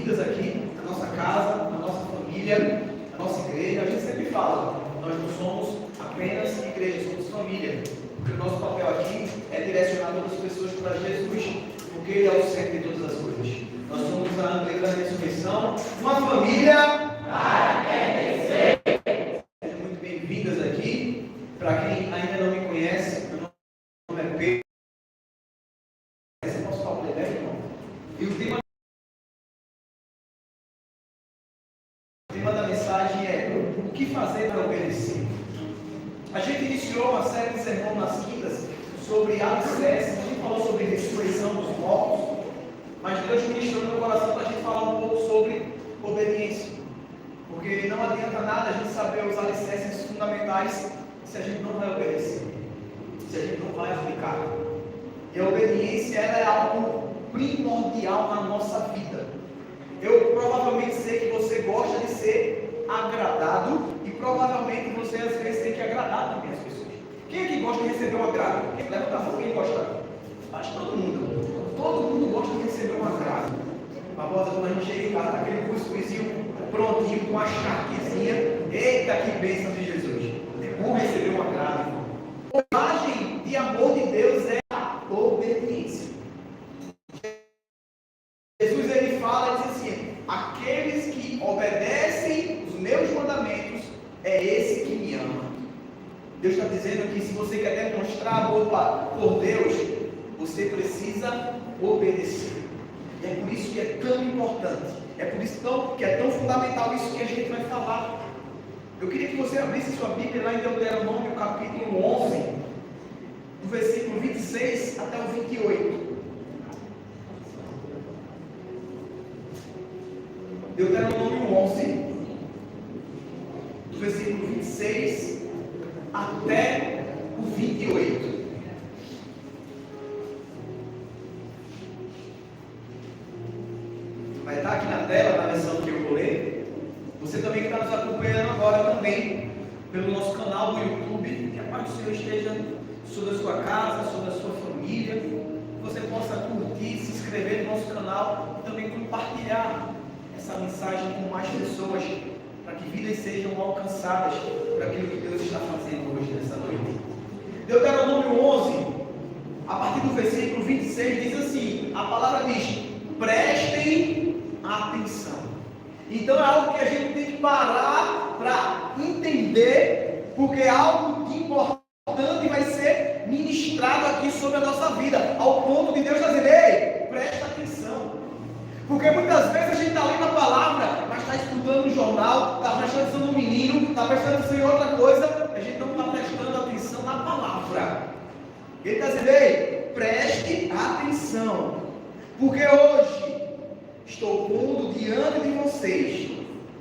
bem-vindas aqui na nossa casa, na nossa família, na nossa igreja. A gente sempre fala, nós não somos apenas igreja, somos família. Porque o nosso papel aqui é direcionar todas as pessoas para Jesus, porque Ele é o centro de todas as coisas. Nós somos a Anglicana Ressurreição, uma família para pertencer. Sejam muito bem-vindas aqui. Para quem ainda não me conhece, meu nome é Pedro. Esse é o nosso papo, né, irmão? E o tema da mensagem é: o que fazer para obedecer? A gente iniciou uma série de sermões nas quintas sobre alicerces. A gente falou sobre ressurreição dos mortos, mas Deus ministrou no meu coração para a gente falar um pouco sobre obediência, porque não adianta nada a gente saber os alicerces fundamentais se a gente não vai obedecer, se a gente não vai aplicar. E a obediência, ela é algo primordial na nossa vida. Eu provavelmente sei que você gosta de ser agradado, e provavelmente você às vezes tem que agradar também as pessoas. Quem é que gosta de receber um agrado? Levanta a mão, quem gosta? Acho que todo mundo. Todo mundo gosta de receber um agrado. Barbosa, quando a gente chega em casa, tá aquele cuscuzinho prontinho, com a charquezinha. Eita, que bênção de Jesus. É bom receber um agrado, irmão. A imagem de amor de Deus é a obediência. Jesus, ele fala, diz assim: aqueles que obedecem os meus mandamentos, é esse que me ama. Deus está dizendo que se você quer demonstrar amor por Deus, você precisa obedecer. E é por isso que é tão importante, é por isso que é tão fundamental isso que a gente vai falar. Eu queria que você abrisse sua Bíblia lá em Deuteronômio capítulo 11, do versículo 26 até o 28. Deuteronômio 11, do versículo 26 até o 28. Vai estar aqui na tela, na versão que eu vou ler. Você também que está nos acompanhando agora também pelo nosso canal do YouTube, que a paz do Senhor esteja sobre a sua casa, sobre a sua família. Que você possa curtir, se inscrever no nosso canal e também compartilhar essa mensagem com mais pessoas, para que vidas sejam alcançadas por aquilo que Deus está fazendo hoje, nessa noite. Deuteronômio 11, a partir do versículo 26, diz assim: a palavra diz: prestem atenção. Então é algo que a gente tem que parar para entender, porque é algo de importante vai ser ministrado aqui sobre a nossa vida, ao ponto de Deus dizer: ei, presta atenção. Porque muitas vezes a gente está lendo a palavra, mas está estudando o jornal, está prestando atenção no menino, está prestando atenção em outra coisa, a gente não está prestando atenção na palavra. Ele está dizendo: ei, preste atenção, porque hoje estou pondo diante de vocês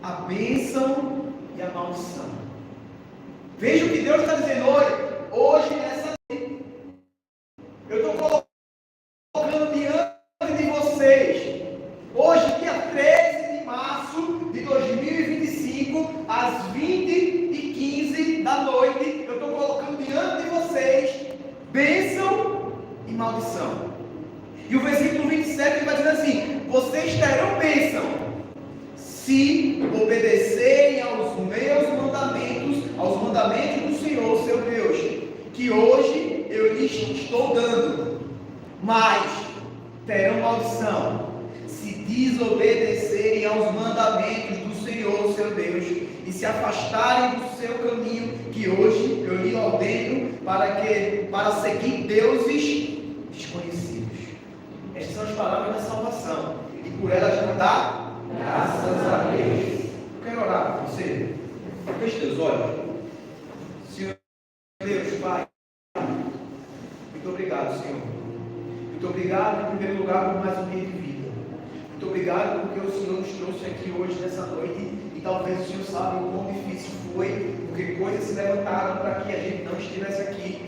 a bênção e a maldição. Veja o que Deus está dizendo hoje nessa noite. Eu estou colocando diante de vocês, hoje, dia 13 de março de 2025, às 20h15 da noite, eu estou colocando diante de vocês bênção e maldição. E o versículo 27 vai dizer assim: vocês terão bênção se obedecerem aos meus mandamentos, aos mandamentos do Senhor, seu Deus, que hoje eu lhes estou dando. Mas terão maldição se desobedecerem aos mandamentos do Senhor, seu Deus, e se afastarem do seu caminho, que hoje eu lhe ordeno, para seguir deuses desconhecidos. Estas são as palavras da salvação, e por elas vão dar graças a Deus. Eu quero orar por você. Feche teus olhos. Senhor Deus, Pai, muito obrigado, Senhor. Muito obrigado, em primeiro lugar, por mais um dia de vida. Muito obrigado porque o Senhor nos trouxe aqui hoje, nessa noite, e talvez o Senhor saiba o quão difícil foi, porque coisas se levantaram para que a gente não estivesse aqui.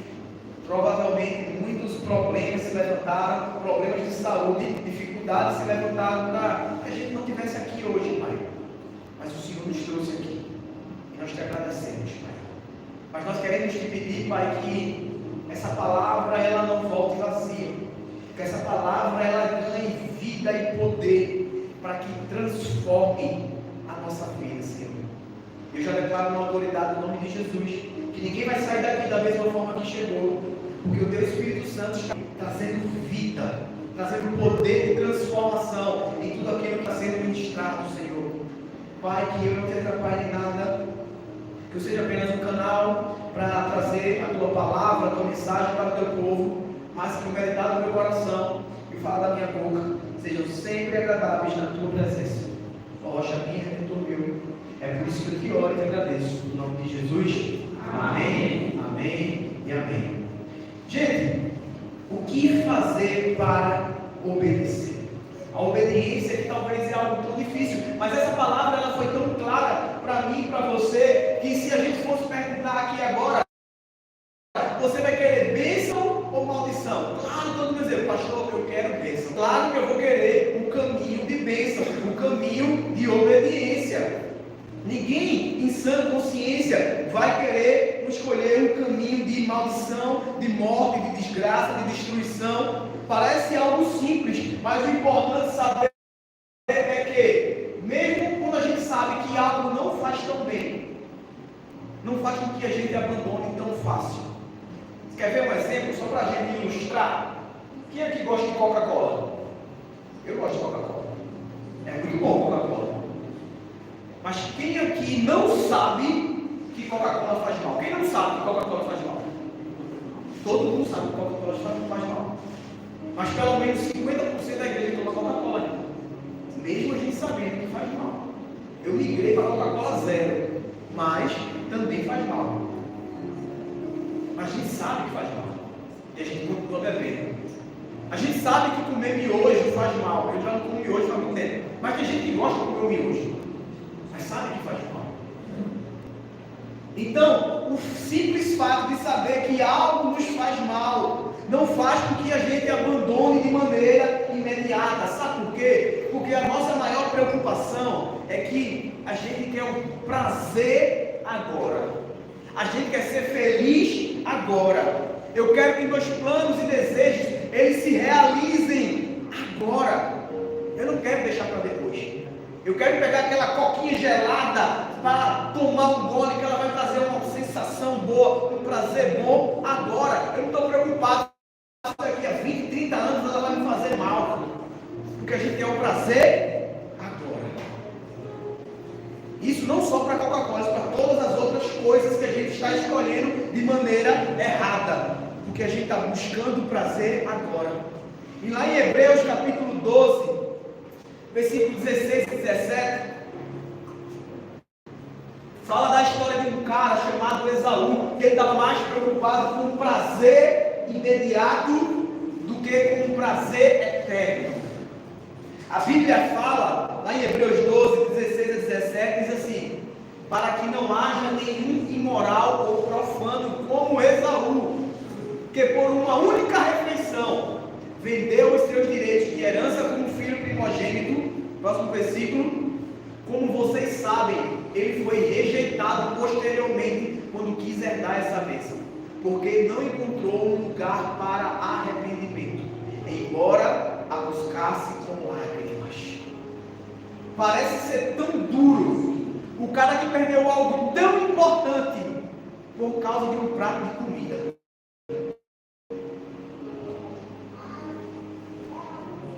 Provavelmente muitos problemas se levantaram, problemas de saúde, dificuldades se levantaram para que a gente não estivesse aqui hoje, Pai. Mas o Senhor nos trouxe aqui, e nós te agradecemos, Pai. Mas nós queremos te pedir, Pai, que essa palavra ela não volte vazia, que essa palavra ela ganhe vida e poder, para que transforme a nossa vida, Senhor. Eu já declaro na autoridade do nome de Jesus que ninguém vai sair daqui da mesma forma que chegou, porque o Teu Espírito Santo está trazendo vida, trazendo poder de transformação em tudo aquilo que está sendo ministrado, Senhor. Pai, que eu não te atrapalhe em nada, que eu seja apenas um canal para trazer a Tua palavra, a Tua mensagem para o Teu povo, mas que o meditar do meu coração e o falar da minha boca sejam sempre agradáveis na Tua presença. Ó rocha minha, Redentor meu, é por isso que eu te oro e te agradeço. Em nome de Jesus, amém, amém e amém. Gente, o que fazer para obedecer? A obediência que talvez é algo tão difícil, mas essa palavra ela foi tão clara para mim e para você, que se a gente fosse perguntar aqui agora, você vai querer bênção ou maldição? Claro, todo mundo dizer, pastor, eu quero bênção. Claro que eu vou querer o caminho de bênção, o caminho de obediência. Ninguém em sã consciência vai querer escolher um caminho de maldição, de morte, de desgraça, de destruição. Parece algo simples, mas o importante saber é que, mesmo quando a gente sabe que algo não faz tão bem, não faz com que a gente abandone tão fácil. Você quer ver um exemplo, só para a gente ilustrar? Quem aqui gosta de Coca-Cola? Eu gosto de Coca-Cola. É muito bom Coca-Cola. Mas quem aqui não sabe que Coca-Cola faz mal? Quem não sabe que Coca-Cola faz mal? Todo mundo sabe que Coca-Cola faz mal. Mas pelo menos 50% da igreja toma Coca-Cola. Mesmo a gente sabendo que faz mal. Eu migrei para Coca-Cola zero, mas também faz mal. Mas a gente sabe que faz mal. E a gente continua bebendo. A gente sabe que comer miojo faz mal. Eu já não como miojo há muito tempo. Mas tem gente que gosta de comer o miojo. Mas sabe que faz mal. Então, o simples fato de saber que algo nos faz mal não faz com que a gente abandone de maneira imediata. Sabe por quê? Porque a nossa maior preocupação é que a gente quer o prazer agora. A gente quer ser feliz agora. Eu quero que meus planos e desejos eles se realizem agora. Eu não quero deixar para depois. Eu quero pegar aquela coquinha gelada para tomar um gole que ela vai trazer uma sensação boa, um prazer bom agora. Eu não estou preocupado se daqui a 20, 30 anos ela vai me fazer mal. Porque a gente tem o prazer agora. Isso não só para a Coca-Cola, mas para todas as outras coisas que a gente está escolhendo de maneira errada. Porque a gente está buscando o prazer agora. E lá em Hebreus capítulo 12, versículo 16 e 17, fala da história de um cara chamado Esaú, que ele estava mais preocupado com o prazer imediato do que com o prazer eterno. A Bíblia fala, lá em Hebreus 12, 16 a 17, diz assim: para que não haja nenhum imoral ou profano como Esaú, que por uma única refeição vendeu os seus direitos de herança como filho primogênito. Próximo versículo: como vocês sabem, ele foi rejeitado posteriormente quando quis herdar essa bênção, porque não encontrou um lugar para arrependimento, embora a buscasse com lágrimas. Parece ser tão duro o cara que perdeu algo tão importante por causa de um prato de comida.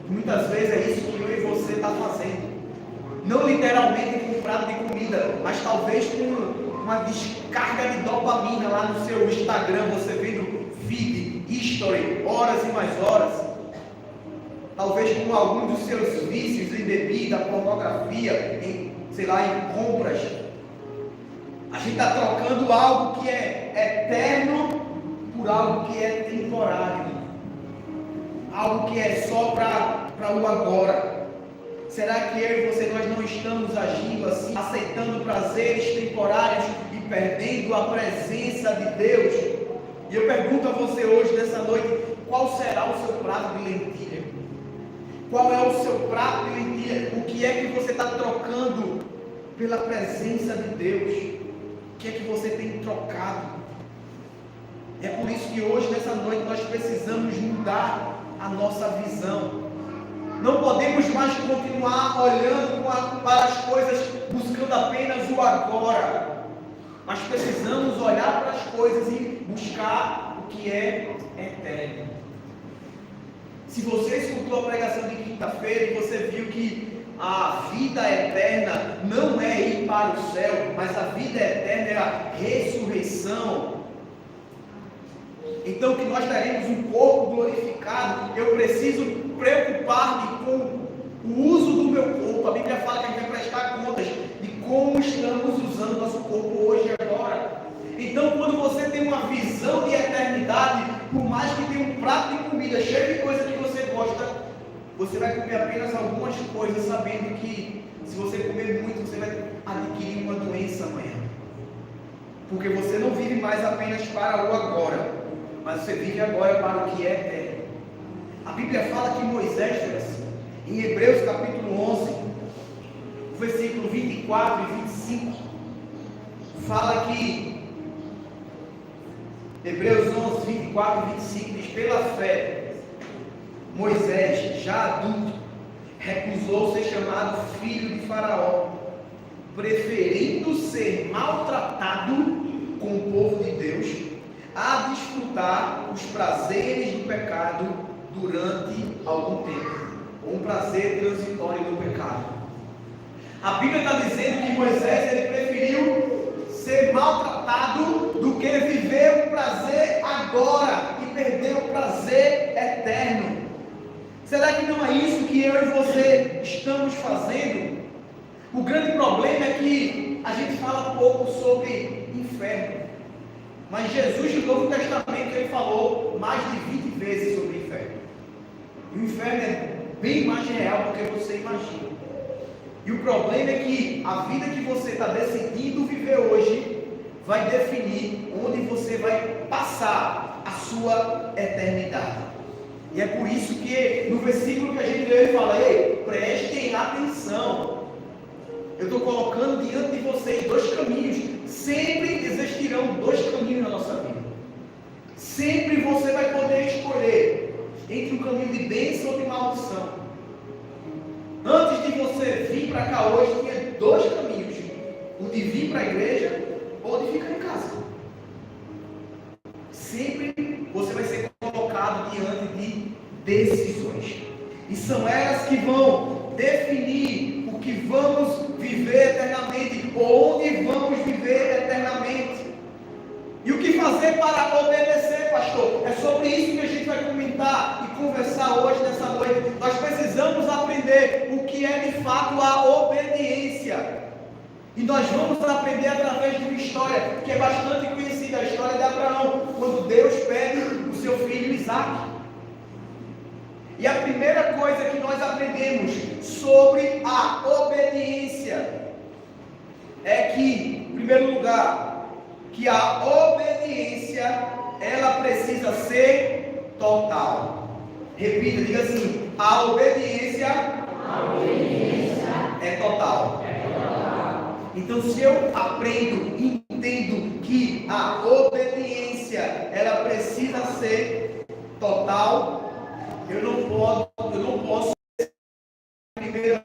Muitas vezes é isso que eu e você está fazendo. Não literalmente com um prato de comida, mas talvez com uma descarga de dopamina lá no seu Instagram, você vendo feed, history, horas e mais horas. Talvez com algum dos seus vícios em bebida, pornografia, em compras. A gente está trocando algo que é eterno por algo que é temporário. Algo que é só para o agora. Será que eu e você, nós não estamos agindo assim, aceitando prazeres temporários e perdendo a presença de Deus? E eu pergunto a você hoje, nessa noite, qual será o seu prato de lentilha? Qual é o seu prato de lentilha? O que é que você está trocando pela presença de Deus? O que é que você tem trocado? É por isso que hoje, nessa noite, nós precisamos mudar a nossa visão. Não podemos mais continuar olhando para as coisas buscando apenas o agora, mas precisamos olhar para as coisas e buscar o que é eterno. Se você escutou a pregação de quinta-feira e você viu que a vida eterna não é ir para o céu, mas a vida eterna é a ressurreição. Então que nós teremos um corpo glorificado, eu preciso preocupar-me com o uso do meu corpo. A Bíblia fala que a gente vai prestar contas de como estamos usando nosso corpo hoje e agora. Então quando você tem uma visão de eternidade, por mais que tenha um prato de comida cheio de coisa que você gosta, você vai comer apenas algumas coisas, sabendo que se você comer muito, você vai adquirir uma doença amanhã. Porque você não vive mais apenas para o agora, mas você vive agora para o que é eterno. A Bíblia fala que Moisés foi assim. Em Hebreus capítulo 11, versículo 24 e 25, fala que Hebreus 11, 24 e 25 diz: pela fé, Moisés, já adulto, recusou ser chamado filho de Faraó, preferindo ser maltratado com o povo de Deus, a desfrutar os prazeres do pecado durante algum tempo, um prazer transitório do pecado. A Bíblia está dizendo que Moisés ele preferiu ser maltratado do que viver o prazer agora e perder o prazer eterno. Será que não é isso que eu e você estamos fazendo? O grande problema é que a gente fala pouco sobre inferno. Mas Jesus no Novo Testamento ele falou mais de 20 vezes sobre o inferno. E o inferno é bem mais real do que você imagina. E o problema é que a vida que você está decidindo viver hoje vai definir onde você vai passar a sua eternidade. E é por isso que no versículo que a gente leu ele fala: ei, prestem atenção. Eu estou colocando diante de vocês dois caminhos. Sempre existirão dois caminhos na nossa vida. Sempre você vai poder escolher entre um caminho de bênção ou de maldição. Antes de você vir para cá hoje, tinha dois caminhos: o de vir para a igreja ou de ficar em casa. Sempre você vai ser colocado diante de decisões. E são elas que vão definir o que vamos viver eternamente, onde vamos viver eternamente. E o que fazer para obedecer, pastor? É sobre isso que a gente vai comentar e conversar hoje, nessa noite. Nós precisamos aprender o que é de fato a obediência. E nós vamos aprender através de uma história que é bastante conhecida, a história de Abraão, quando Deus pede o seu filho Isaque. E a primeira coisa que nós aprendemos sobre a obediência é que, em primeiro lugar, que a obediência, ela precisa ser total. Repita, diga assim: a obediência é total. Então, se eu aprendo e entendo que a obediência, ela precisa ser total, eu não posso primeiro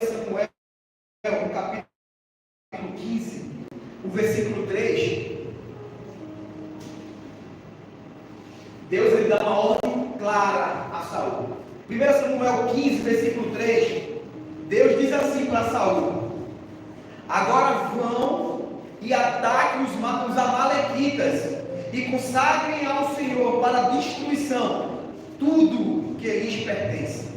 Samuel, no capítulo 15, o versículo 3, Deus ele dá uma ordem clara a Saul. 1 Samuel 15, versículo 3, Deus diz assim para Saul: agora vão e ataquem os amalequitas e consagrem ao Senhor para destruição tudo que lhes pertence.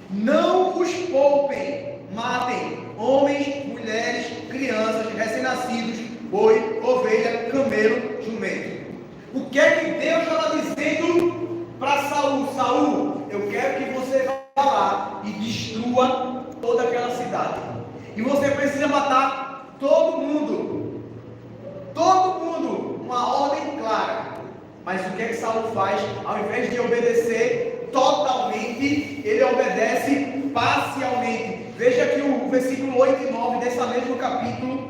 Não os poupem, matem homens, mulheres, crianças, recém-nascidos, boi, ovelha, camelo, jumento. O que é que Deus estava dizendo para Saul? Saul, eu quero que você vá lá e destrua toda aquela cidade. E você precisa matar todo mundo. Todo mundo. Uma ordem clara. Mas o que é que Saul faz? Ao invés de obedecer totalmente, ele obedece parcialmente. Veja aqui o versículo 8 e 9 desse mesmo capítulo,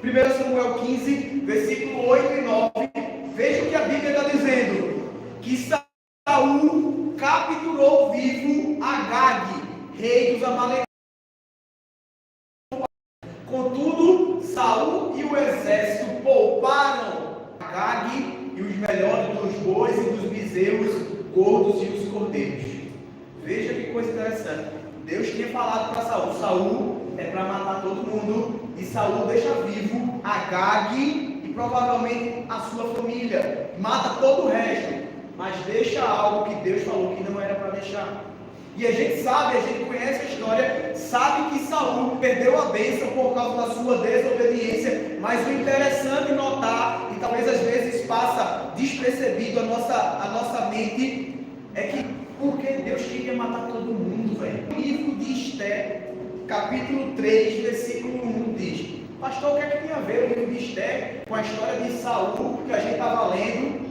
1 Samuel 15, versículo 8 e 9. Veja o que a Bíblia está dizendo: que Saul capturou vivo rei dos amalequitas. Contudo, Saul e o exército pouparam Agag e os melhores dos bois e dos bezerros gordos e os cordeiros. Veja que coisa interessante. Deus tinha falado para Saul: Saul é para matar todo mundo, e Saul deixa vivo Agag e provavelmente a sua família. Mata todo o resto, mas deixa algo que Deus falou que não era para deixar. E a gente sabe, a gente conhece a história, sabe que Saul perdeu a bênção por causa da sua desobediência, mas o interessante notar, e talvez às vezes passa despercebido a nossa mente, é que porque Deus queria matar todo mundo, velho. O livro de Esther, capítulo 3, versículo 1 diz: pastor, o que é que tem a ver o livro de Esther com a história de Saul que a gente estava lendo?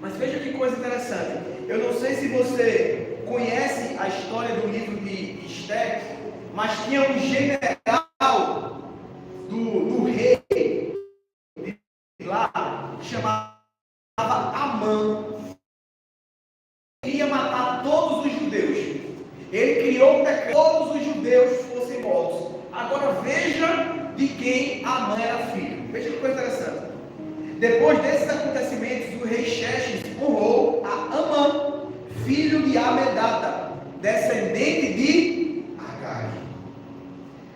Mas veja que coisa interessante. Eu não sei se você conhece a história do livro de Esther, mas tinha um general do rei de lá, chamava Amã. Ele queria matar todos os judeus. Ele criou um decreto que todos os judeus fossem mortos. Agora veja de quem Amã era filho. Veja que coisa interessante. Depois desses acontecimentos, o rei Xerxes honrou a Amã, filho de Amedata, descendente de Agag.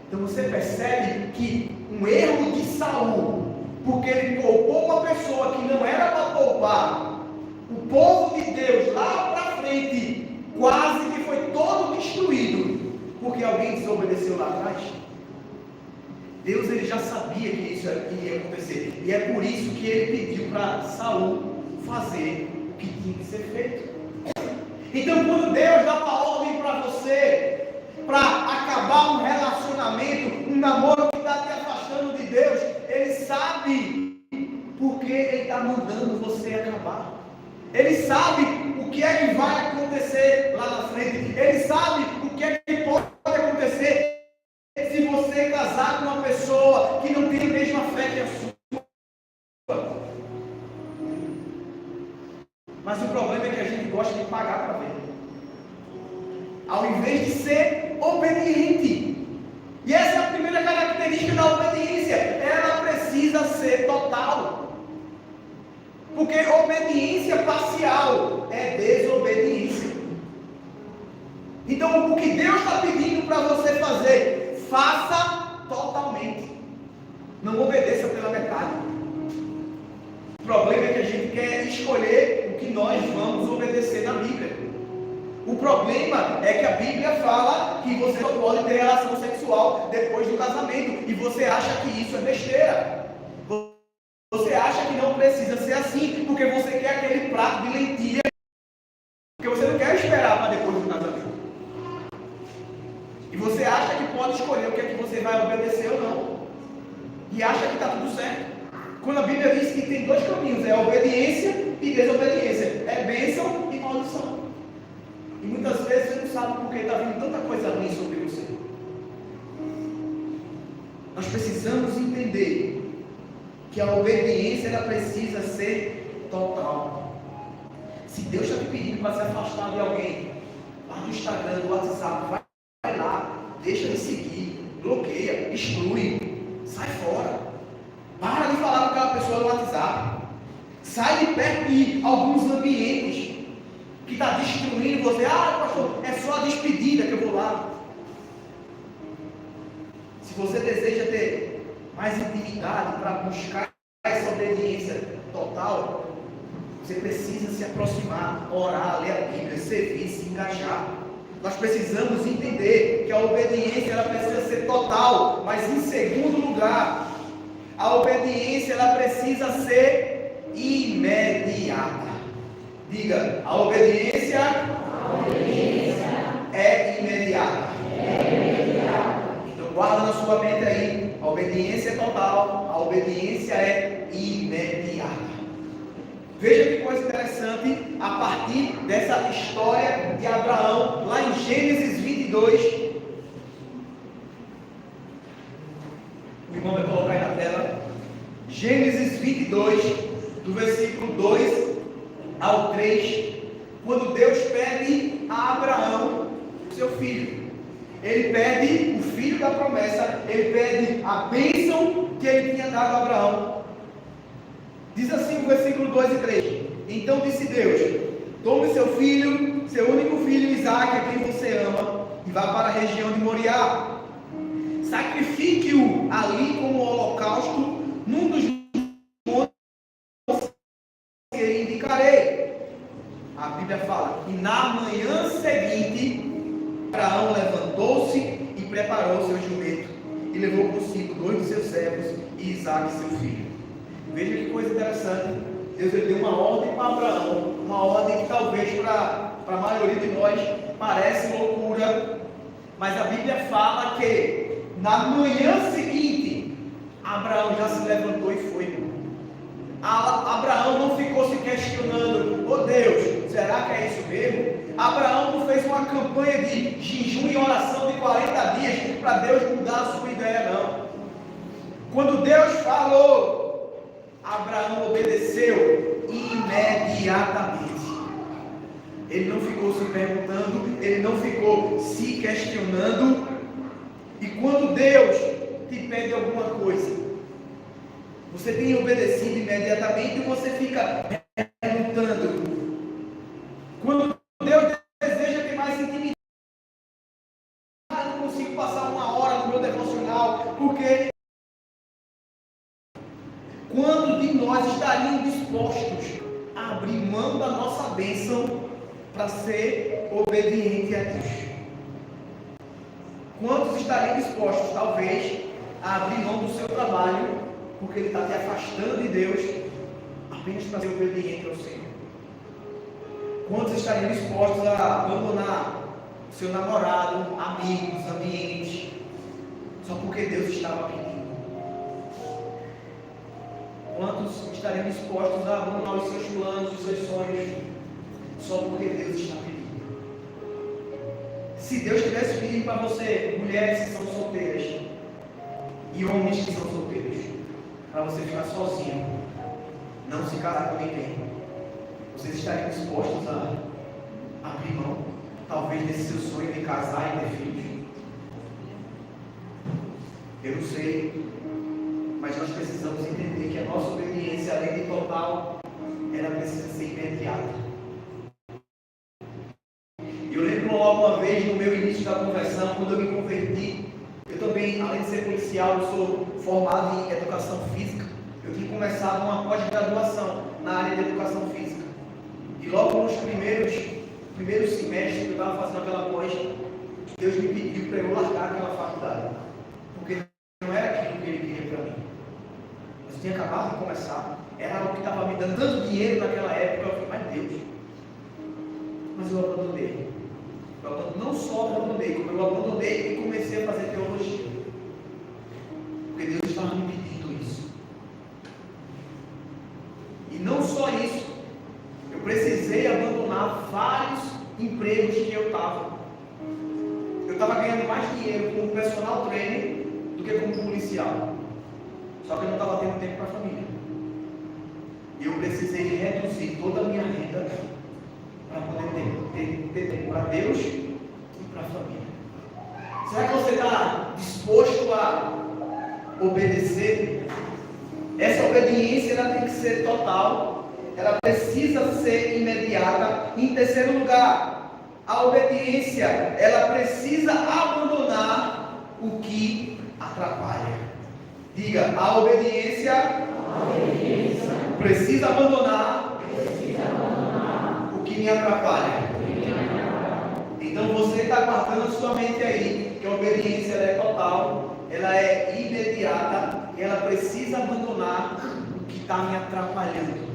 Então você percebe que um erro de Saul, porque ele poupou uma pessoa que não era para poupar, o povo de Deus lá para frente quase que foi todo destruído, porque alguém desobedeceu lá atrás. Deus ele já sabia que isso ia acontecer, e é por isso que ele pediu para Saul fazer o que tinha que ser feito. Então, quando Deus dá uma ordem para você, para acabar um relacionamento, um namoro que está te afastando de Deus, Ele sabe porque Ele está mandando você acabar. Ele sabe o que é que vai acontecer lá na frente. Ele sabe o que é que pode acontecer se você casar com uma pessoa que não tem a mesma fé que a sua. Mas o problema é que a gente gosta de pagar para ver, ao invés de ser obediente. E essa é a primeira característica da obediência. Ela precisa ser total. Porque obediência parcial é desobediência. Então o que Deus está pedindo para você fazer, faça totalmente. Não obedeça pela metade. O problema é que a gente quer escolher o que nós vamos obedecer na Bíblia. O problema é que a Bíblia fala que você não pode ter relação sexual depois do casamento, e você acha que isso é besteira. Você acha que não precisa ser assim, porque você quer aquele prato de lentilha, porque você não quer esperar para depois do casamento. E você acha que pode escolher o que é que você vai obedecer ou não, e acha que está tudo certo. Quando a Bíblia diz que tem dois caminhos, é obediência e desobediência, é bênção e maldição. E muitas vezes você não sabe por que está vindo tanta coisa ruim sobre você. Nós precisamos entender que a obediência ela precisa ser total. Se Deus está te pedindo para se afastar de alguém, lá no Instagram, no WhatsApp, vai lá, deixa de seguir, bloqueia, exclui, sai fora. Para de falar com aquela pessoa no WhatsApp. Sai de perto de alguns ambientes que está destruindo você. Ah, pastor, é só a despedida que eu vou lá. Se você deseja ter mais intimidade para buscar essa obediência total, você precisa se aproximar, orar, ler a Bíblia, servir, se engajar. Nós precisamos entender que a obediência ela precisa ser total, mas em segundo lugar, a obediência ela precisa ser imediata. Diga, a obediência é imediata. Então guarda na sua mente aí, a obediência é total, a obediência é imediata. Veja que coisa interessante, a partir dessa história de Abraão, lá em Gênesis 22, o irmão vai colocar aí na tela, Gênesis 22, do versículo 2 ao 3, quando Deus pede a Abraão, seu filho. ele pede o filho da promessa, ele pede a bênção que ele tinha dado a Abraão. Diz assim o versículo 2 e 3: Então disse Deus: tome seu filho, seu único filho Isaque, a quem você ama, e vá para a região de Moriá. Sacrifique-o ali como holocausto num dos montes que eu indicarei. A Bíblia fala: e na manhã seguinte, Abraão levantou-se e preparou seu jumento, e levou consigo 2 de seus servos e Isaque, seu filho. Veja que coisa interessante. Deus deu uma ordem para Abraão, uma ordem que talvez para a maioria de nós parece loucura, mas a Bíblia fala que na manhã seguinte, Abraão já se levantou e foi. Abraão não ficou se questionando: oh Deus, será que é isso mesmo? Abraão não fez uma campanha de jejum e oração de 40 dias para Deus mudar a sua ideia, não. Quando Deus falou, Abraão obedeceu imediatamente. Ele não ficou se perguntando, ele não ficou se questionando. E quando Deus te pede alguma coisa, você tem obedecido imediatamente e você fica perguntando. Quando Deus deseja ter mais intimidade, eu não consigo passar uma hora no meu devocional, porque quando de nós estaríamos dispostos a abrir mão da nossa bênção para ser obediente a Deus? Quantos estariam dispostos, talvez, a abrir mão do seu trabalho, porque ele está te afastando de Deus, apenas para ser obediente ao Senhor? Quantos estariam dispostos a abandonar o seu namorado, amigos, ambiente, só porque Deus estava pedindo? Quantos estariam dispostos a abandonar os seus planos, os seus sonhos, só porque Deus está pedindo? Se Deus tivesse pedido para você, mulheres que são solteiras e homens que são solteiros, para você ficar sozinho, não se casar com ninguém, vocês estariam dispostos a abrir mão, talvez, desse seu sonho de casar e ter filhos? Eu não sei, mas nós precisamos entender que a nossa obediência, além de total, ela precisa ser imediata. Eu lembro logo uma vez, no meu início da conversão, quando eu me converti, eu também, além de ser policial, eu sou formado em educação física. Eu tinha começado uma pós-graduação na área de educação física. E logo nos primeiros semestres que eu estava fazendo aquela pós, Deus me pediu para eu largar aquela faculdade, porque não era aquilo que Ele queria para mim. Eu tinha acabado de começar, era algo que estava me dando tanto dinheiro naquela época. Eu falei: mas Deus, mas eu abandonei. Não só abandonei, como eu abandonei e comecei a fazer teologia, porque Deus estava me pedindo isso. E não só isso, eu precisei abandonar vários empregos que eu estava. Eu estava ganhando mais dinheiro como personal trainer do que como policial, só que eu não estava tendo tempo para a família. E eu precisei reduzir toda a minha renda para poder ter tempo para Deus e para a família. Será que você está disposto a obedecer? Essa obediência ela tem que ser total, ela precisa ser imediata. Em terceiro lugar, a obediência ela precisa abandonar o que atrapalha. Diga: a obediência precisa abandonar o que me atrapalha. Então você está guardando sua mente aí, que a obediência ela é total, ela é imediata, e ela precisa abandonar o que está me atrapalhando.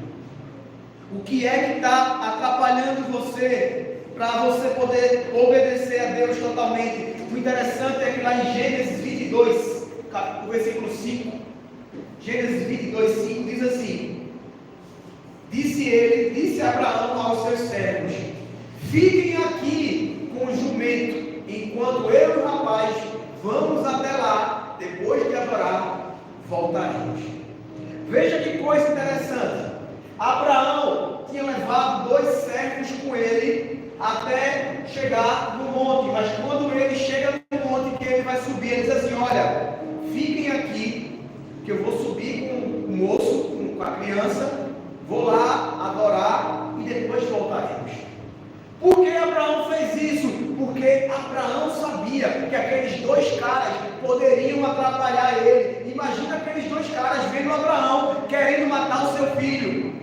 O que é que está atrapalhando você para você poder obedecer a Deus totalmente? O interessante é que lá em Gênesis 22, o versículo 5, Gênesis 22, 5 diz assim: disse Abraão aos seus servos: fiquem aqui com o jumento, enquanto eu e o rapaz vamos até lá, depois de adorar, voltaremos. Veja que coisa interessante. Abraão tinha levado 2 servos com ele até chegar no monte, mas quando ele chega no que eu vou subir com o moço, com a criança, vou lá adorar e depois voltaremos. Por que Abraão fez isso? Porque Abraão sabia que aqueles dois caras poderiam atrapalhar ele. Imagina aqueles dois caras vendo Abraão querendo matar o seu filho.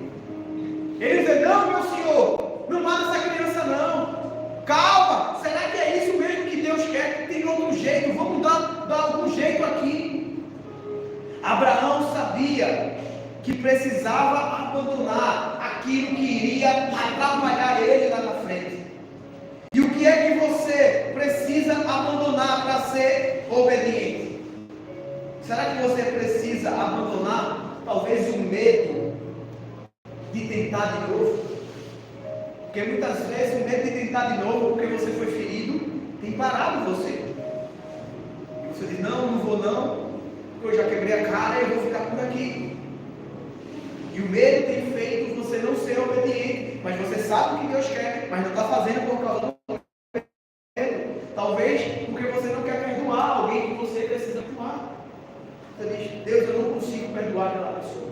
Ele diz: não, meu senhor, não mata essa criança não. Calma, será que é isso mesmo que Deus quer? Tem outro jeito, vamos dar algum jeito aqui. Abraão sabia que precisava abandonar aquilo que iria atrapalhar ele lá na frente. E o que é que você precisa abandonar para ser obediente? Será que você precisa abandonar talvez o medo de tentar de novo? Porque muitas vezes o medo de tentar de novo, porque você foi ferido, tem parado você. E você diz: não vou não, porque eu já quebrei a cara e eu vou ficar por aqui. E o medo tem feito você não ser obediente, mas você sabe o que Deus quer, mas não está fazendo por causa do medo. Talvez porque você não quer perdoar alguém que você precisa perdoar. Você diz: Deus, eu não consigo perdoar aquela pessoa.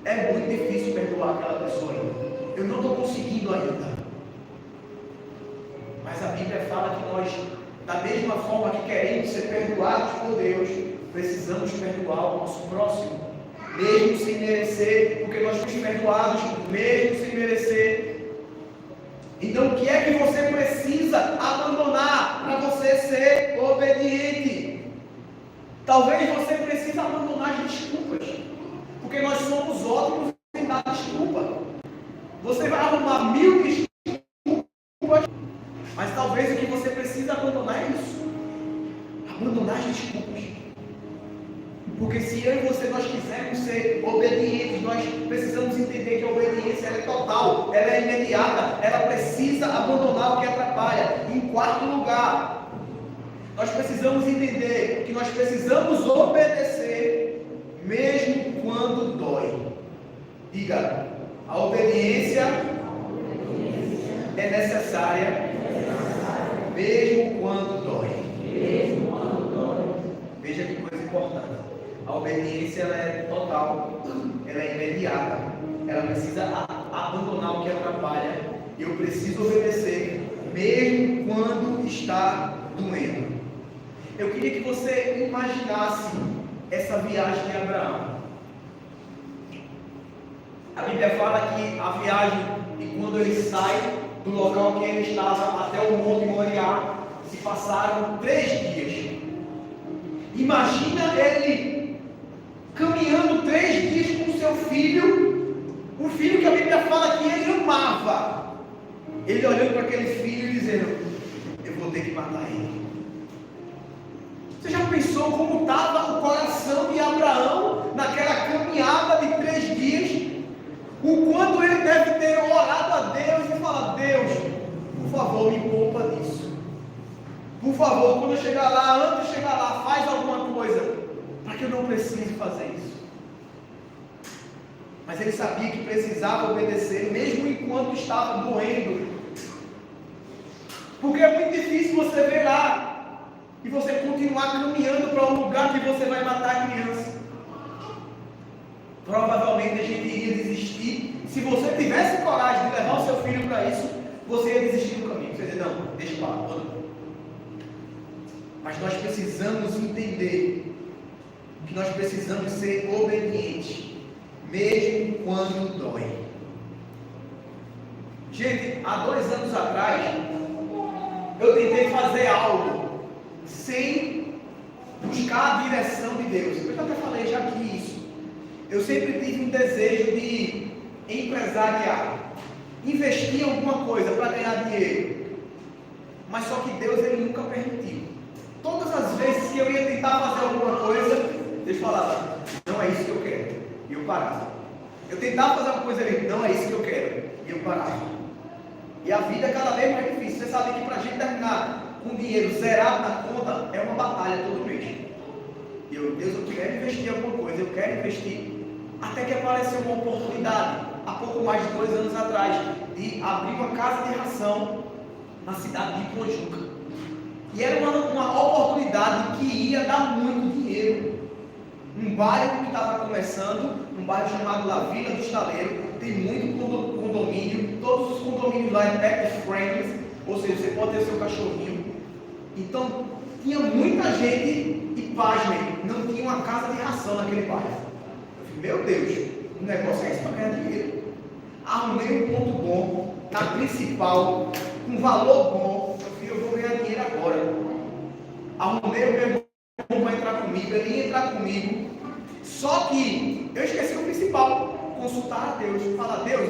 É muito difícil perdoar aquela pessoa ainda. Eu não estou conseguindo ainda. Mas a Bíblia fala que nós, da mesma forma que queremos ser perdoados por Deus, precisamos perdoar o nosso próximo, mesmo sem merecer, porque nós fomos perdoados mesmo sem merecer. Então, o que é que você precisa abandonar para você ser obediente? Talvez você precise abandonar as desculpas, porque nós somos ótimos em dar desculpa. Você vai arrumar 1000 desculpas, mas talvez o que você precisa abandonar é isso. Abandonar as desculpas. Porque se eu e você nós quisermos ser obedientes, nós precisamos entender que a obediência ela é total, ela é imediata, ela precisa abandonar o que atrapalha. Em quarto lugar, nós precisamos entender que nós precisamos obedecer mesmo quando dói. Diga: a obediência é necessária mesmo quando dói. Veja que coisa importante. A obediência ela é total, ela é imediata, ela precisa abandonar o que atrapalha. Eu preciso obedecer, mesmo quando está doendo. Eu queria que você imaginasse essa viagem de Abraão. A Bíblia fala que a viagem, e quando ele sai do local que ele estava até o Monte Moriá, se passaram 3 dias. Imagina ele caminhando 3 dias com seu filho, um filho que a Bíblia fala que ele amava. Ele olhando para aquele filho e dizendo: eu vou ter que matar ele. Você já pensou como estava o coração de Abraão naquela caminhada de 3 dias? O quanto ele deve ter orado a Deus e falado: Deus, por favor, me poupa disso. Por favor, quando eu chegar lá, antes de chegar lá, faz alguma coisa para que eu não precise fazer isso. Mas ele sabia que precisava obedecer, mesmo enquanto estava doendo. Porque é muito difícil você ver lá e você continuar caminhando para um lugar que você vai matar a criança. Provavelmente a gente iria desistir. Se você tivesse coragem de levar o seu filho para isso, você ia desistir do caminho. Você ia dizer: não, deixa para lá. Mas nós precisamos entender que nós precisamos ser obedientes, mesmo quando dói. Gente, há 2 anos atrás, eu tentei fazer algo sem buscar a direção de Deus. Eu até falei já aqui isso. Eu sempre tive um desejo de empresariar, investir em alguma coisa para ganhar dinheiro. Mas só que Deus ele nunca permitiu. Todas as vezes que eu ia tentar fazer alguma coisa, Deus falava: não é isso que eu quero. E eu parava. Eu tentava fazer uma coisa ali: não é isso que eu quero. E eu parava. E a vida é cada vez mais difícil. Você sabe que para a gente terminar com dinheiro zerado na conta é uma batalha todo mês. E eu: Deus, eu quero investir em alguma coisa, eu quero investir. Até que apareceu uma oportunidade, há pouco mais de 2 anos atrás, de abrir uma casa de ração na cidade de Pojuca. E era uma oportunidade que ia dar muito dinheiro. Um bairro que estava começando, um bairro chamado La Vila do Estaleiro, tem muito condomínio, todos os condomínios lá é pet friendly, ou seja, você pode ter seu cachorrinho. Então, tinha muita gente e, pasmem, não tinha uma casa de ração naquele bairro. Eu falei, meu Deus, o negócio é esse para ganhar dinheiro. Arrumei um ponto bom, na principal, com valor bom. Eu falei, eu vou ganhar dinheiro agora. Arrumei o meu irmão para entrar comigo, ele ia entrar comigo. Só que eu esqueci o principal, consultar a Deus. Falar, Deus,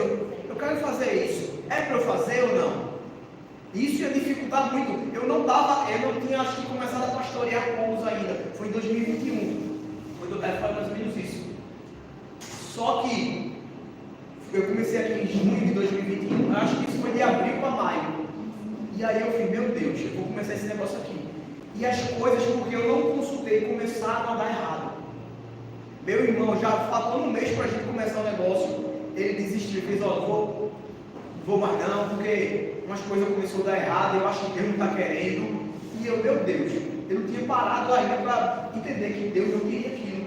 eu quero fazer isso. É para eu fazer ou não? Isso ia dificultar muito. Eu não tinha, acho que, começado a pastorear povos ainda. Foi em 2021. Foi mais ou menos isso. Só que eu comecei aqui em junho de 2021. Acho que isso foi de abril para maio. E aí eu falei, meu Deus, eu vou começar esse negócio aqui. E as coisas, porque eu não consultei, começaram a dar errado. Meu irmão, já faltando um mês para a gente começar o negócio, ele desistiu. Fez, ó, vou mais não, porque umas coisas começaram a dar errado, eu acho que Deus não está querendo. E eu, meu Deus, eu não tinha parado ainda para entender que Deus não queria aquilo.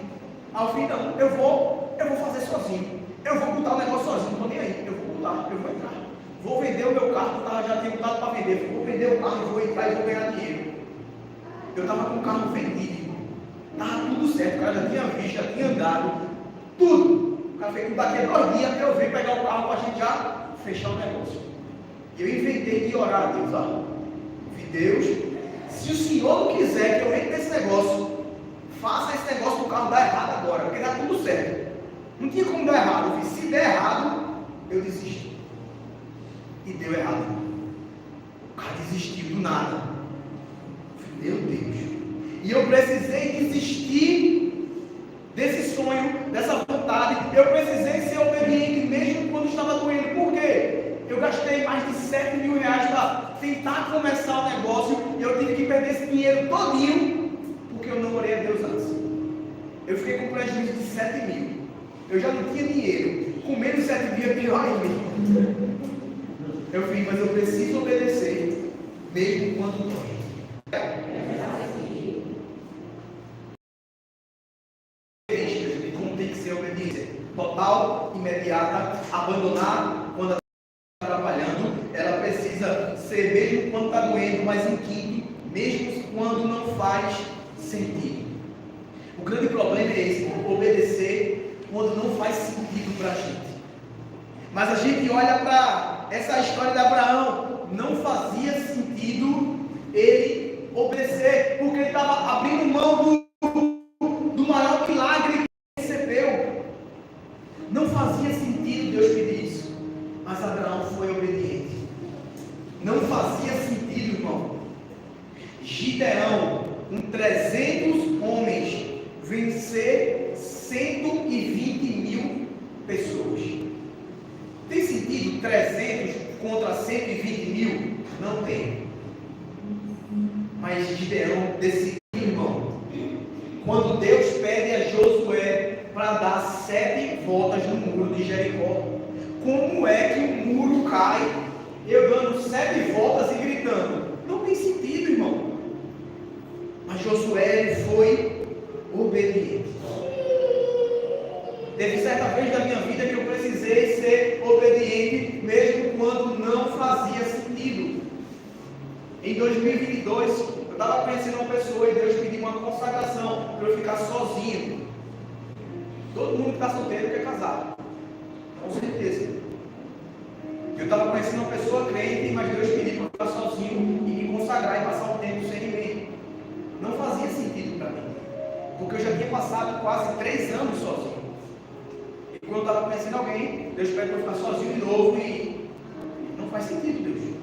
Ao fim, não, eu vou fazer sozinho. Eu vou botar o negócio sozinho, não estou nem aí. Eu vou botar, eu vou entrar. Vou vender o meu carro, que eu já tinha botado para vender. Vou vender o carro, vou entrar e vou ganhar dinheiro. Eu estava com o carro vendido. Estava tudo certo, o cara já tinha visto, já tinha andado. Tudo. O cara fez, daqui a 2 dias eu venho pegar o carro para a gente já fechar o negócio. E eu inventei de orar a Deus. Ó. Deus, se o Senhor não quiser que eu entre nesse negócio, faça esse negócio do carro dar errado agora, porque dá tudo certo. Não tinha como dar errado. Eu fiz, se der errado, eu desisto. E deu errado. O cara desistiu do nada. Meu Deus. E eu precisei desistir desse sonho, dessa vontade. Eu precisei ser obediente mesmo quando estava doendo. Por quê? Eu gastei mais de 7 mil reais para tentar começar o negócio e eu tive que perder esse dinheiro todinho porque eu não orei a Deus antes. Eu fiquei com prejuízo de 7 mil. Eu já não tinha dinheiro. Com menos 7 mil é pior ainda. Eu fiz, mas eu preciso obedecer mesmo quando dói. De como tem que ser a obediência total, imediata, abandonar quando está trabalhando. Ela precisa ser mesmo quando está doendo, mas em quinto, mesmo quando não faz sentido. O grande problema é esse, obedecer quando não faz sentido para a gente. Mas a gente olha para essa história de Abraão, não fazia sentido ele obedecer, porque ele estava abrindo mão do maior milagre que recebeu. Não fazia sentido Deus pedir isso, mas Abraão foi obediente. Não fazia sentido, irmão. Gideão, com 300 homens, vencer 120 mil pessoas. Tem sentido 300 contra 120 mil? Não tem. Mas Gideão decidiu, irmão. Quando Deus pede a Josué para dar 7 voltas no muro de Jericó, como é que o muro cai, eu dando 7 voltas e gritando? Não tem sentido, irmão. Mas Josué foi obediente. Teve certa vez da minha vida que eu precisei ser obediente, mesmo quando não fazia sentido. Em 2022, eu estava conhecendo uma pessoa e Deus pediu uma consagração para eu ficar sozinho. Todo mundo que está solteiro quer casar, com certeza. Eu estava conhecendo uma pessoa crente, mas Deus pediu para eu ficar sozinho e me consagrar e passar um tempo sem ninguém. Não fazia sentido para mim, porque eu já tinha passado quase 3 anos sozinho. E quando eu estava conhecendo alguém, Deus pede para eu ficar sozinho de novo e não faz sentido, Deus.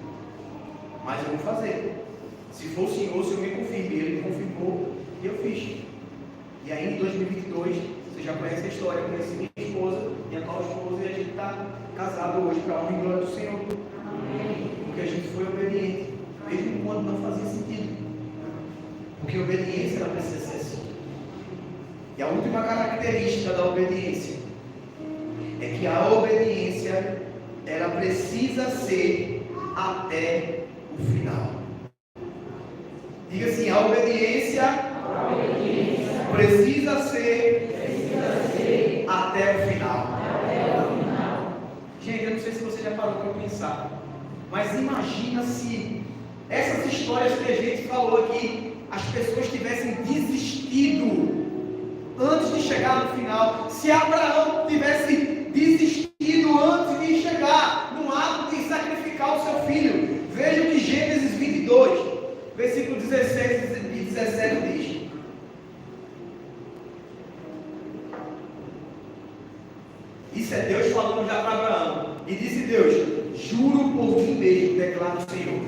Mas eu vou fazer. Se for o Senhor, se eu me confirmei, Ele me confirmou e eu fiz. E aí em 2022, você já conhece a história, eu conheci minha esposa, minha atual esposa, e a gente está casado hoje para a honra e glória do Senhor. Amém. Porque a gente foi obediente, mesmo quando não fazia sentido. Porque a obediência ela precisa ser assim. E a última característica da obediência é que a obediência ela precisa ser até o final. Diga assim, a obediência precisa ser até o final. Gente, eu não sei se você já parou para pensar, mas imagina se essas histórias que a gente falou aqui, as pessoas tivessem desistido antes de chegar no final. Se Abraão tivesse desistido antes de chegar no ato de sacrificar o seu filho. Veja o que Gênesis 22, versículo 16 e 17 diz. Isso é Deus falando já para Abraão. E disse Deus: juro por mim mesmo, declara o Senhor,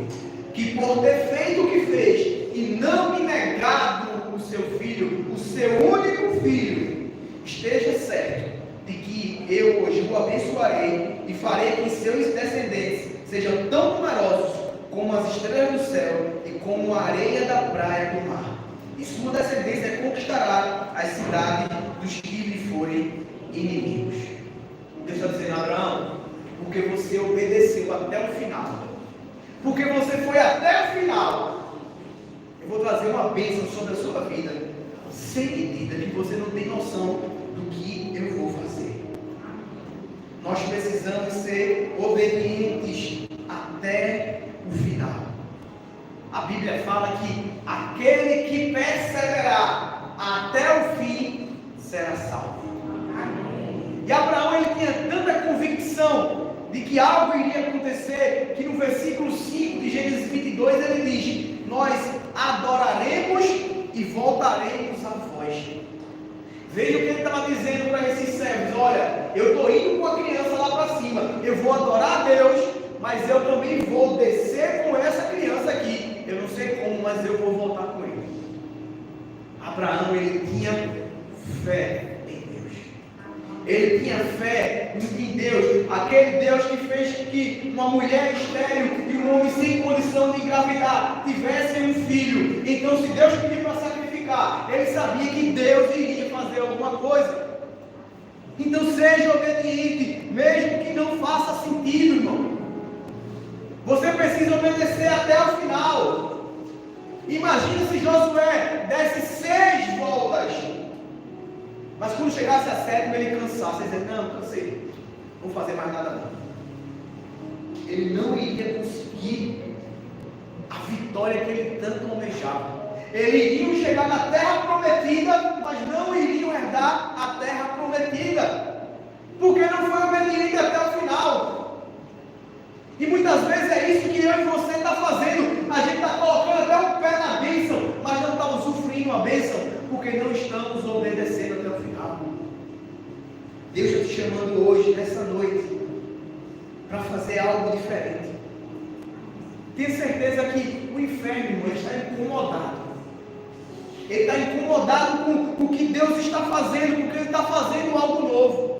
que por ter feito o que fez e não me negado o seu filho, o seu único filho, esteja certo de que eu hoje o abençoarei e farei que seus descendentes sejam tão numerosos como as estrelas do céu e como a areia da praia do mar. E sua descendência conquistará as cidades dos que lhe forem inimigos. Deus está dizendo: Abraão, porque você obedeceu até o final, porque você foi até o final, eu vou trazer uma bênção sobre a sua vida, sem medida, que você não tem noção do que eu vou fazer. Nós precisamos ser obedientes até o final. A Bíblia fala que aquele que perseverar até o fim será salvo. E Abraão, ele tinha tanta convicção de que algo iria acontecer, que no versículo 5 de Gênesis 22 ele diz: nós adoraremos e voltaremos a vós. Veja o que ele estava dizendo para esses servos: olha, eu estou indo com a criança lá para cima, eu vou adorar a Deus, mas eu também vou descer com essa criança aqui. Eu não sei como, mas eu vou voltar com ele. Abraão, ele tinha fé. Ele tinha fé em Deus, aquele Deus que fez que uma mulher estéril e um homem sem condição de engravidar tivessem um filho. Então, se Deus pediu para sacrificar, ele sabia que Deus iria fazer alguma coisa. Então, seja obediente, mesmo que não faça sentido, irmão. Você precisa obedecer até o final. Imagina se Josué desse 6 voltas. Mas quando chegasse a 7ª, ele cansasse, ele dizia: não, cansei, não vou fazer mais nada não. Ele não iria conseguir a vitória que ele tanto almejava. Eles iriam chegar na terra prometida, mas não iriam herdar a terra prometida, porque não foi obediente até o final. E muitas vezes é isso que eu e você está fazendo. A gente está colocando até o pé na bênção, mas não está usufruindo a bênção, porque não estamos obedecendo até o final. Deus está te chamando hoje, nessa noite, para fazer algo diferente. Tenha certeza que o inferno, irmão, está incomodado. Ele está incomodado com o que Deus está fazendo, porque Ele está fazendo algo novo.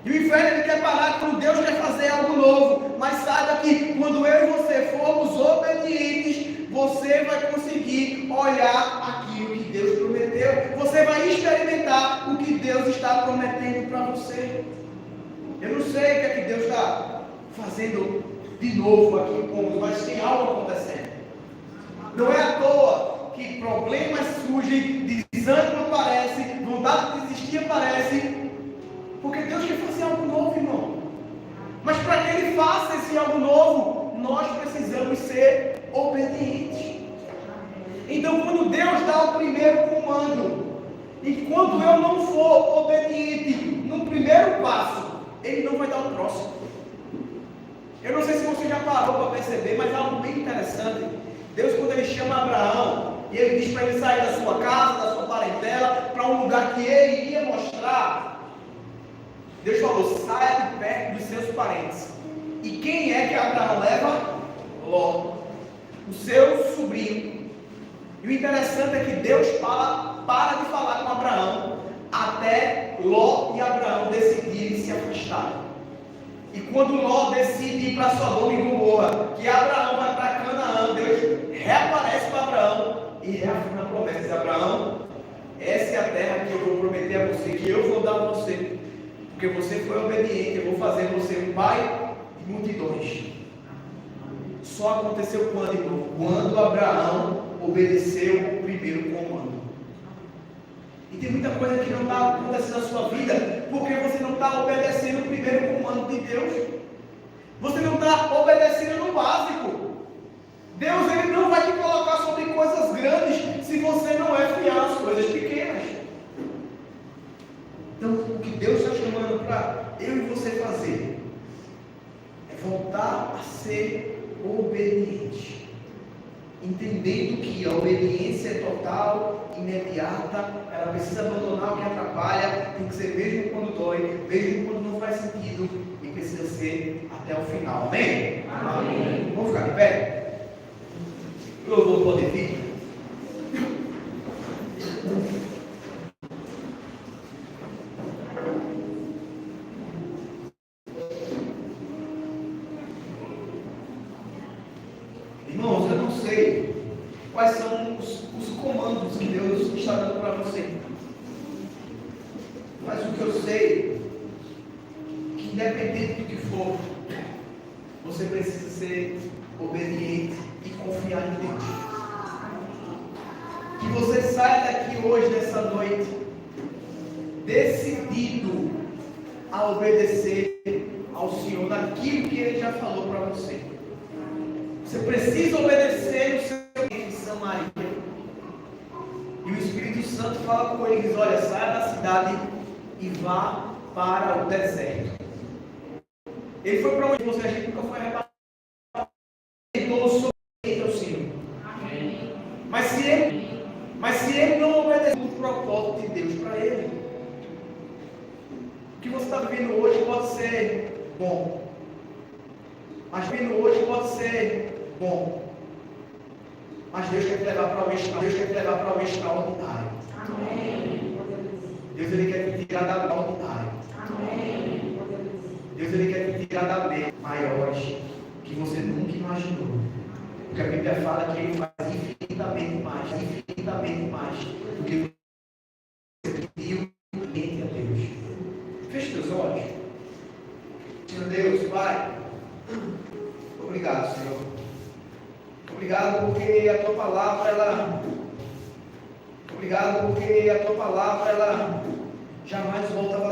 E o inferno, ele quer parar quando Deus quer fazer algo novo. Mas saiba que quando eu e você formos obedientes, você vai conseguir olhar aquilo que Deus prometeu. Você vai experimentar o que Deus está prometendo para você. Eu não sei o que é que Deus está fazendo de novo aqui em Pomos, mas tem algo acontecendo. Não é à toa que problemas surgem, desânimo aparece, vontade de desistir aparece, porque Deus quer fazer algo novo, irmão. Mas para que Ele faça esse algo novo, nós precisamos ser obedientes. Então, quando Deus dá o primeiro comando, enquanto eu não for obediente no primeiro passo, Ele não vai dar o próximo. Eu não sei se você já parou para perceber, mas é algo bem interessante. Deus, quando Ele chama Abraão, e Ele diz para ele sair da sua casa, da sua parentela, para um lugar que Ele iria mostrar, Deus falou: saia de perto dos seus parentes. E quem é que Abraão leva? Ló, o seu sobrinho. E o interessante é que Deus para de falar com Abraão até Ló e Abraão decidirem se afastar. E quando Ló decide ir para Sodoma e Gomorra, que Abraão vai para Canaã, Deus reaparece para Abraão e reafirma a promessa de Abraão: essa é a terra que eu vou prometer a você, que eu vou dar a você, porque você foi obediente, eu vou fazer você um pai de multidões. Só aconteceu quando, irmão? Quando Abraão obedeceu o primeiro comando. E tem muita coisa que não está acontecendo na sua vida porque você não está obedecendo o primeiro comando de Deus. Você não está obedecendo no básico. Deus ele não vai te colocar sobre coisas grandes se você não é fiel às coisas pequenas. Então, o que Deus está chamando para eu e você fazer é voltar a ser obediente, entendendo que a obediência é total, imediata, ela precisa abandonar o que atrapalha, tem que ser mesmo quando dói, mesmo quando não faz sentido, e precisa ser até o final. Amém? Amém. Vamos ficar de pé? O louvor pode vir? Irmãos, eu não sei quais são os comandos que Deus está dando para você. Mas o que eu sei, que independente do que for, você precisa ser obediente e confiar em Deus. Que você saia daqui hoje, nessa noite, decidido a obedecer ao Senhor naquilo que Ele já falou para você. Você precisa obedecer o seu em Samaria. E o Espírito Santo fala com eles: olha, saia da cidade e vá para o deserto. Ele foi para onde você, a gente nunca foi arrebatado. Ao Senhor. Mas se ele não obedecer o propósito de Deus para ele, o que você está vivendo hoje pode ser bom. Mas vivendo hoje pode ser bom. Mas Deus quer te levar para o extraordinário. Deus quer te levar para o extraordinário. Amém. Deus ele quer te tirar da ordinária. Amém. Deus ele quer te tirar da mente maiores que você nunca imaginou. Porque a Bíblia fala que ele faz infinitamente mais do que você pediu mente a Deus. Feche teus olhos. Senhor Deus, Pai, obrigado, Senhor. Obrigado porque a tua palavra, obrigado porque a tua palavra, jamais volta vazia.